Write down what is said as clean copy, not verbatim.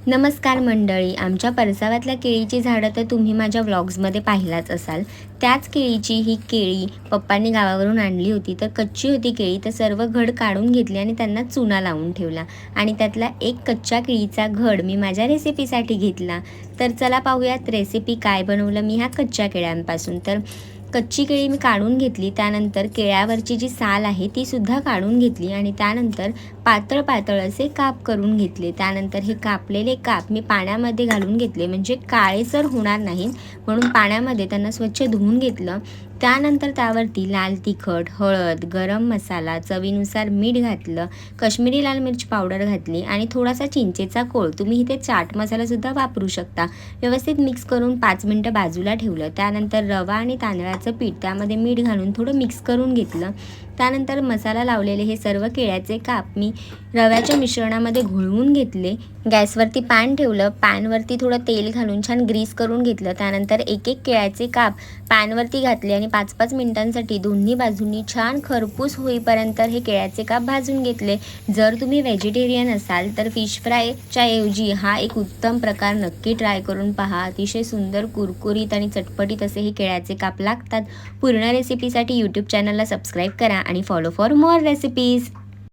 नमस्कार मंडळी, आमच्या परसावातल्या केळीची झाडं तर तुम्ही माझ्या व्लॉग्समध्ये पाहिलाच असाल। त्याच केळीची ही केळी पप्पांनी गावावरून आणली होती। तर कच्ची होती केळी, तर सर्व घड काढून घेतली आणि त्यांना चुना लावून ठेवला आणि त्यातला एक कच्च्या केळीचा घड मी माझ्या रेसिपीसाठी घेतला। तर चला पाहूयात रेसिपी काय बनवलं मी ह्या कच्च्या केळ्यांपासून। तर कच्ची केळी मी काढून घेतली, त्यानंतर केळ्यावरची जी साल आहे ती सुद्धा काढून घेतली आणि त्यानंतर पातळ पातळ असे काप करून घेतले। त्यानंतर हे कापलेले काप मी पाण्यामध्ये घालून घेतले, म्हणजे काळेसर होणार नाहीत म्हणून पाण्यामध्ये त्यांना स्वच्छ धुवून घेतलं। त्यानंतर त्यावरती लाल तिखट, हळद, गरम मसाला, चवीनुसार मीठ घातलं, काश्मीरी लाल मिरची पावडर घातली आणि थोडासा चिंचेचा कोळ, तुम्ही इथे चाट मसालासुद्धा वापरू शकता। व्यवस्थित मिक्स करून 5 मिनटं बाजूला ठेवलं। त्यानंतर रवा आणि तांदळाचं पीठ त्यामध्ये मीठ घालून थोडं मिक्स करून घेतलं। त्यानंतर मसाला लावलेले हे सर्व केळ्याचे काप मी रव्याच्या मिश्रणामध्ये घोळवून घेतले। गॅसवरती पॅन ठेवलं, पॅनवरती थोडं तेल घालून छान ग्रीस करून घेतलं। त्यानंतर एक एक केळ्याचे काप पॅनवरती घातले आणि 5-5 मिनिटांसाठी दोन्ही बाजूंनी छान खरपूस होईपर्यंत हे केळ्याचे काप भाजून घेतले। जर तुम्ही व्हेजिटेरियन असाल तर फिश फ्रायच्या ऐवजी हा एक उत्तम प्रकार नक्की ट्राय करून पहा। अतिशय सुंदर, कुरकुरीत आणि चटपटीत असे हे केळ्याचे काप लागतात। पूर्ण रेसिपीसाठी यूट्यूब चॅनलला सबस्क्राईब करा आणि फॉलो फॉर मोर रेसिपीज।